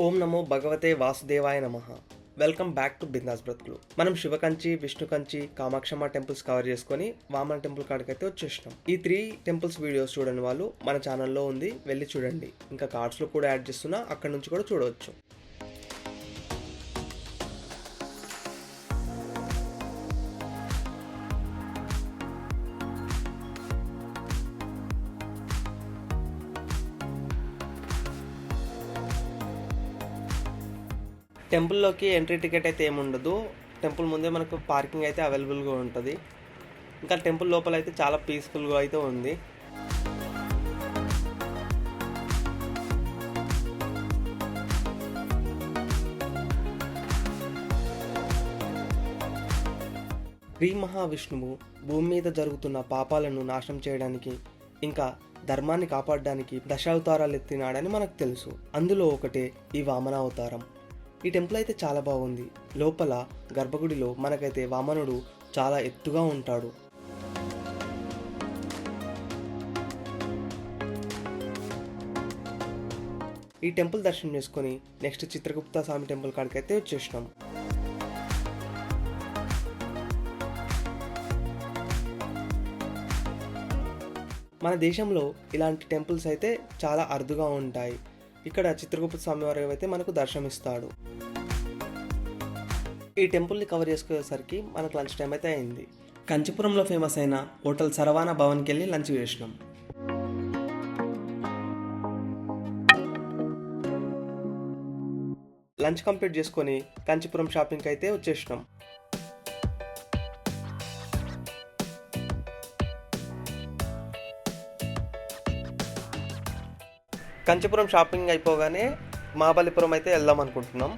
ఓం నమో భగవతే వాసుదేవాయ నమః. వెల్కమ్ బ్యాక్ టు బిందాస్ బ్రతుకులు. మనం శివకంచి, విష్ణుకంచి, కామాక్షమ్మ టెంపుల్స్ కవర్ చేసుకొని వామన టెంపుల్ కాడికైతే వచ్చేసినాం. ఈ 3 టెంపుల్స్ వీడియోస్ చూడని వాళ్ళు మన ఛానల్లో ఉంది, వెళ్ళి చూడండి. ఇంకా కార్డ్స్లో కూడా యాడ్ చేస్తున్నా, అక్కడ నుంచి కూడా చూడవచ్చు. టెంపుల్లోకి ఎంట్రీ టికెట్ అయితే ఏముండదు. టెంపుల్ ముందే మనకు పార్కింగ్ అయితే అవైలబుల్గా ఉంటుంది. ఇంకా టెంపుల్ లోపల అయితే చాలా పీస్ఫుల్గా అయితే ఉంది. శ్రీ మహావిష్ణువు భూమి మీద జరుగుతున్న పాపాలను నాశనం చేయడానికి, ఇంకా ధర్మాన్ని కాపాడడానికి దశావతారాలు ఎత్తినాడని మనకు తెలుసు. అందులో ఒకటే ఈ వామన అవతారం. ఈ టెంపుల్ అయితే చాలా బాగుంది. లోపల గర్భగుడిలో మనకైతే వామనుడు చాలా ఎత్తుగా ఉంటాడు. ఈ టెంపుల్ దర్శనం చేసుకొని నెక్స్ట్ చిత్రగుప్త స్వామి టెంపుల్ కాడికి అయితే వచ్చేసినాం. మన దేశంలో ఇలాంటి టెంపుల్స్ అయితే చాలా అరుదుగా ఉంటాయి. ఇక్కడ చిత్రగుప్త స్వామి వారు అయితే మనకు దర్శనమిస్తాడు. ఈ టెంపుల్ని కవర్ చేసుకునేసరికి మనకు లంచ్ టైం అయితే అయింది. కంచిపురంలో ఫేమస్ అయిన హోటల్ సరవానా భవన్కి వెళ్ళి లంచ్ చేసినాం. లంచ్ కంప్లీట్ చేసుకొని కంచిపురం షాపింగ్కి అయితే వచ్చేసినాం. కంచిపురం షాపింగ్ అయిపోగానే మహాబలిపురం అయితే వెళ్దాం అనుకుంటున్నాం.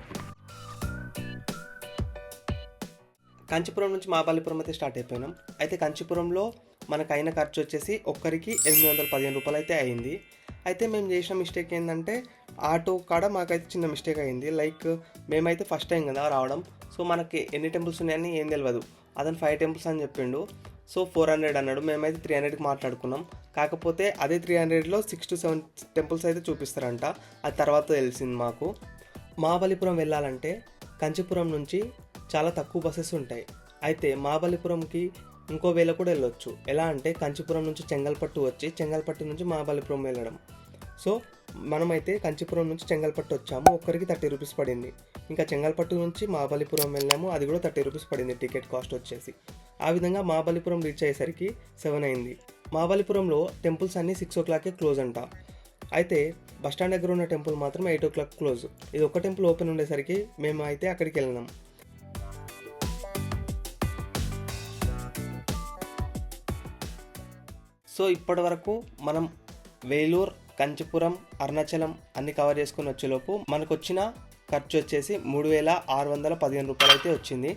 కంచిపురం నుంచి మహాబలిపురం అయితే స్టార్ట్ అయిపోయినాం. అయితే కంచిపురంలో మనకు అయిన ఖర్చు వచ్చేసి ఒక్కరికి 815 రూపాయలు అయితే అయింది. అయితే మేము చేసిన మిస్టేక్ ఏంటంటే ఆటో కాడ మాకైతే చిన్న మిస్టేక్ అయింది. లైక్ మేమైతే ఫస్ట్ టైం కదా రావడం, సో మనకి ఎన్ని టెంపుల్స్ ఉన్నాయని ఏం తెలియదు. అతను 5 టెంపుల్స్ అని చెప్పిండు. సో 400 అన్నాడు. మేమైతే 300కి మాట్లాడుకున్నాం. కాకపోతే అదే 300లో 6 to 7 టెంపుల్స్ అయితే చూపిస్తారంట. అది తర్వాత తెలిసింది మాకు. మహాబలిపురం వెళ్ళాలంటే కంచిపురం నుంచి చాలా తక్కువ బస్సెస్ ఉంటాయి. అయితే మహాబలిపురంకి ఇంకో వేళ కూడా వెళ్ళొచ్చు. ఎలా అంటే కంచిపురం నుంచి చెంగల్పట్టు వచ్చి చెంగల్పట్టు నుంచి మహాబలిపురం వెళ్ళడం. సో మనమైతే కంచిపురం నుంచి చెంగల్పట్టు వచ్చాము. ఒక్కరికి 30 రూపీస్ పడింది. ఇంకా చెంగల్పట్టు నుంచి మహాబలిపురం వెళ్ళాము, అది కూడా 30 రూపీస్ పడింది టికెట్ కాస్ట్ వచ్చేసి. ఆ విధంగా మహాబలిపురం రీచ్ అయ్యేసరికి 7 అయింది. మహాబలిపురంలో టెంపుల్స్ అన్నీ 6 o'clockకే క్లోజ్ అంట. అయితే బస్టాండ్ దగ్గర ఉన్న టెంపుల్ మాత్రం 8 o'clock క్లోజ్. ఇది ఒక టెంపుల్ ఓపెన్ ఉండేసరికి మేము అయితే అక్కడికి వెళ్ళినాం. సో ఇప్పటి వరకు మనం వేలూరు, కంచిపురం, అరుణాచలం అన్ని కవర్ చేసుకుని వచ్చేలోపు మనకు వచ్చిన ఖర్చు వచ్చేసి 3615 రూపాయలు అయితే వచ్చింది.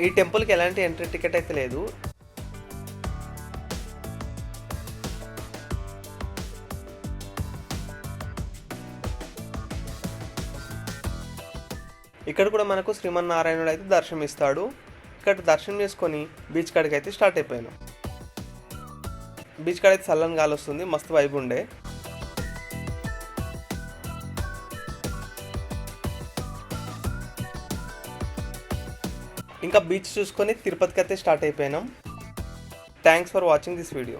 ఈ టెంపుల్కి ఎలాంటి ఎంట్రీ టికెట్ అయితే లేదు. ఇక్కడ కూడా మనకు శ్రీమన్నారాయణుడు అయితే దర్శనం ఇస్తాడు. ఇక్కడ దర్శనం చేసుకొని బీచ్ కాడికి అయితే స్టార్ట్ అయిపోయాను. బీచ్ కాడ అయితే చల్లని గాలి వస్తుంది, మస్తు వైబ్ ఉండే. ఇంకా బీచ్ చూసుకొని తిరుపతికి అయితే స్టార్ట్ అయిపోయినాం. Thanks for watching this video.